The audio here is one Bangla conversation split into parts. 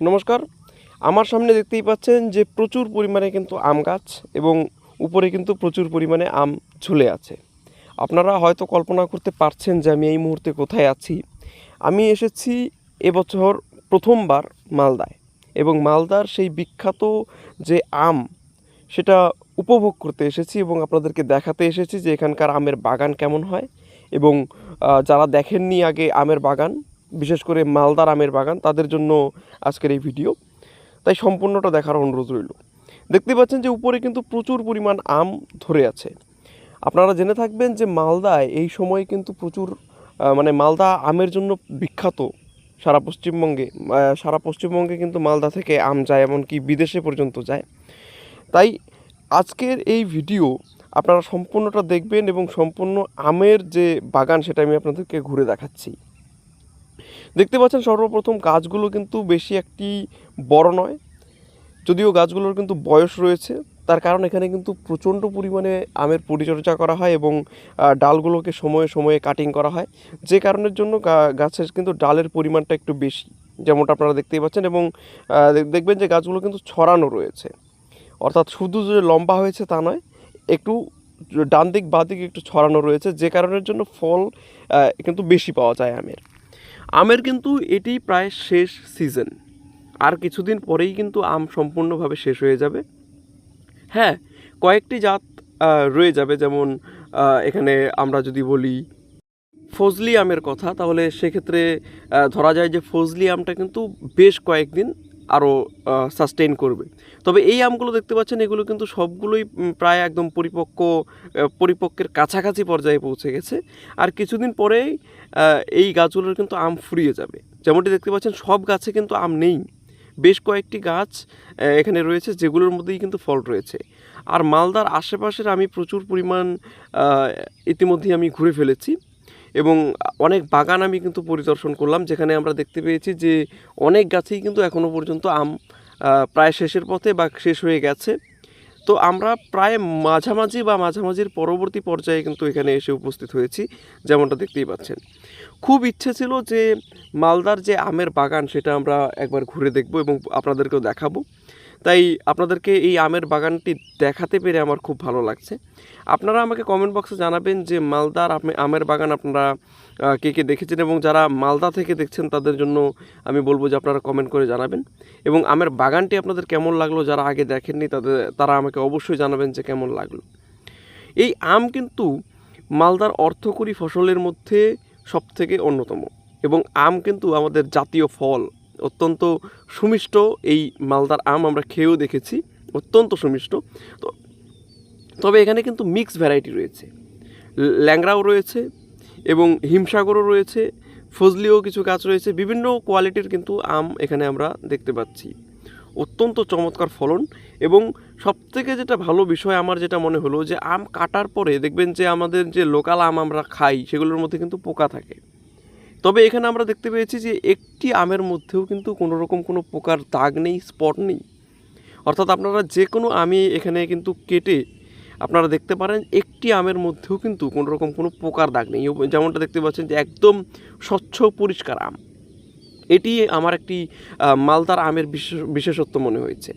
নমস্কার। আমার সামনে দেখতেই পাচ্ছেন যে প্রচুর পরিমাণে কিন্তু আম গাছ এবং উপরে কিন্তু প্রচুর পরিমাণে আম ঝুলে আছে। আপনারা হয়তো কল্পনা করতে পারছেন যে আমি এই মুহূর্তে কোথায় আছি। আমি এসেছি এবছর প্রথমবার মালদায় এবং মালদার সেই বিখ্যাত যে আম সেটা উপভোগ করতে এসেছি এবং আপনাদেরকে দেখাতে এসেছি যে এখানকার আমের বাগান কেমন হয় এবং যারা দেখেননি আগে আমের বাগান, বিশেষ করে মালদার আমের বাগান, তাদের জন্য আজকের এই ভিডিও। তাই সম্পূর্ণটা দেখার অনুরোধ রইল। দেখতে পাচ্ছেন যে উপরে কিন্তু প্রচুর পরিমাণ আম ধরে আছে। আপনারা জেনে থাকবেন যে মালদায় এই সময়ে কিন্তু প্রচুর মানে মালদা আমের জন্য বিখ্যাত। সারা পশ্চিমবঙ্গে কিন্তু মালদা থেকে আম যায়, এমনকি বিদেশে পর্যন্ত যায়। তাই আজকের এই ভিডিও আপনারা সম্পূর্ণটা দেখবেন এবং সম্পূর্ণ আমের যে বাগান সেটা আমি আপনাদেরকে ঘুরে দেখাচ্ছি। দেখতে পাচ্ছেন সর্বপ্রথম গাছগুলো কিন্তু বেশি একটি বড় নয়, যদিও গাছগুলোর কিন্তু বয়স রয়েছে। তার কারণ এখানে কিন্তু প্রচণ্ড পরিমাণে আমের পরিচর্যা করা হয় এবং ডালগুলোকে সময়ে সময়ে কাটিং করা হয়, যে কারণের জন্য গাছের কিন্তু ডালের পরিমাণটা একটু বেশি, যেমনটা আপনারা দেখতেই পাচ্ছেন। এবং দেখবেন যে গাছগুলো কিন্তু ছড়ানো রয়েছে, অর্থাৎ শুধু যে লম্বা হয়েছে তা নয়, একটু ডান দিক বাঁ দিক একটু ছড়ানো রয়েছে, যে কারণের জন্য ফল কিন্তু বেশি পাওয়া যায় আমের কিন্তু এটি প্রায় শেষ সিজন। আর কিছুদিন পরেই কিন্তু আম সম্পূর্ণভাবে শেষ হয়ে যাবে। হ্যাঁ, কয়েকটি জাত রয়ে যাবে, যেমন এখানে আমরা যদি বলি ফজলি আমের কথা, তাহলে সেক্ষেত্রে ধরা যায় যে ফজলি আমটা কিন্তু বেশ কয়েকদিন আরও সাস্টেইন করবে। তবে এই আমগুলো দেখতে পাচ্ছেন, এগুলো কিন্তু সবগুলোই প্রায় একদম পরিপক্কের কাছাকাছি পর্যায়ে পৌঁছে গেছে। আর কিছুদিন পরেই এই গাছগুলোর কিন্তু আম ফুরিয়ে যাবে। যেমনটি দেখতে পাচ্ছেন, সব গাছে কিন্তু আম নেই, বেশ কয়েকটি গাছ এখানে রয়েছে যেগুলোর মধ্যেই কিন্তু ফল রয়েছে। আর মালদার আশেপাশের আমি প্রচুর পরিমাণ ইতিমধ্যেই আমি ঘুরে ফেলেছি এবং অনেক বাগান আমি কিন্তু পরিদর্শন করলাম, যেখানে আমরা দেখতে পেয়েছি যে অনেক গাছেই কিন্তু এখনও পর্যন্ত আম প্রায় শেষের পথে বা শেষ হয়ে গেছে। তো আমরা প্রায় মাঝামাঝির পরবর্তী পর্যায়ে কিন্তু এখানে এসে উপস্থিত হয়েছি, যেমনটা দেখতেই পাচ্ছেন। খুব ইচ্ছে ছিল যে মালদার যে আমের বাগান সেটা আমরা একবার ঘুরে দেখব এবং আপনাদেরকেও দেখাবো। তাই আপনাদেরকে এই আমের বাগানটি দেখাতে পেরে আমার খুব ভালো লাগছে। আপনারা আমাকে কমেন্ট বক্সে জানাবেন যে মালদার আমের বাগান আপনারা কে কে দেখেছেন, এবং যারা মালদা থেকে দেখছেন তাদের জন্য আমি বলবো যে আপনারা কমেন্ট করে জানাবেন এবং আমের বাগানটি আপনাদের কেমন লাগলো। যারা আগে দেখেননি তারা আমাকে অবশ্যই জানাবেন যে কেমন লাগলো। এই আম কিন্তু মালদার অর্থকরী ফসলের মধ্যে সবথেকে অন্যতম এবং আম কিন্তু আমাদের জাতীয় ফল, অত্যন্ত সুমিষ্ট। এই মালদার আম আমরা খেয়েও দেখেছি, অত্যন্ত সুমিষ্ট। তো তবে এখানে কিন্তু মিক্স ভ্যারাইটি রয়েছে, ল্যাংড়াও রয়েছে এবং হিমসাগরও রয়েছে, ফজলিও কিছু গাছ রয়েছে, বিভিন্ন কোয়ালিটির কিন্তু আম এখানে আমরা দেখতে পাচ্ছি। অত্যন্ত চমৎকার ফলন এবং সবথেকে যেটা ভালো বিষয় আমার যেটা মনে হলো, যে আম কাটার পরে দেখবেন যে আমাদের যে লোকাল আম আমরা খাই সেগুলোর মধ্যে কিন্তু পোকা থাকে। তবে এখানে আমরা দেখতে পেয়েছি যে একটি আমের মধ্যেও কিন্তু কোনো রকম কোনো পোকার দাগ নেই, স্পট নেই। অর্থাৎ আপনারা যে কোনো আমি এখানে কিন্তু কেটে আপনারা দেখতে পারেন একটি আমের মধ্যেও কিন্তু কোনো রকম কোনো পোকার দাগ নেই, যেমনটা দেখতে পাচ্ছেন যে একদম স্বচ্ছ পরিষ্কার আম। এটি আমার একটি মালদার আমের বিশেষত্ব মনে হয়েছে।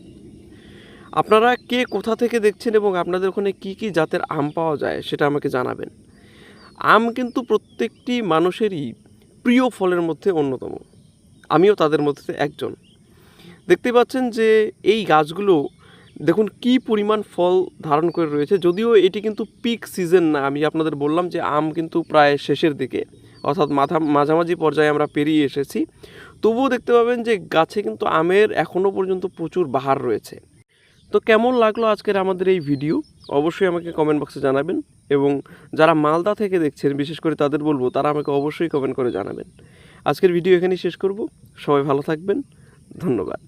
আপনারা কে কোথা থেকে দেখছেন এবং আপনাদের ওখানে কী কী জাতের আম পাওয়া যায় সেটা আমাকে জানাবেন। আম কিন্তু প্রত্যেকটি মানুষেরই প্রিয় ফলের মধ্যে অন্যতম, আমিও তাদের মধ্যে একজন। দেখতে পাচ্ছেন যে এই গাছগুলো দেখুন কী পরিমাণ ফল ধারণ করে রয়েছে। যদিও এটি কিন্তু পিক সিজন না, আমি আপনাদের বললাম যে আম কিন্তু প্রায় শেষের দিকে, অর্থাৎ মাঝামাঝি পর্যায়ে আমরা পেরিয়ে এসেছি। তবুও দেখতে পাবেন যে গাছে কিন্তু আমের এখনও পর্যন্ত প্রচুর বাহার রয়েছে। তো কেমন লাগলো আজকের আমাদের এই ভিডিও অবশ্যই আমাকে কমেন্ট বক্সে জানাবেন এবং যারা মালদা থেকে দেখছেন বিশেষ করে তাদের বলবো তারা আমাকে অবশ্যই কমেন্ট করে জানাবেন। আজকের ভিডিও এখানেই শেষ করব। সবাই ভালো থাকবেন, ধন্যবাদ।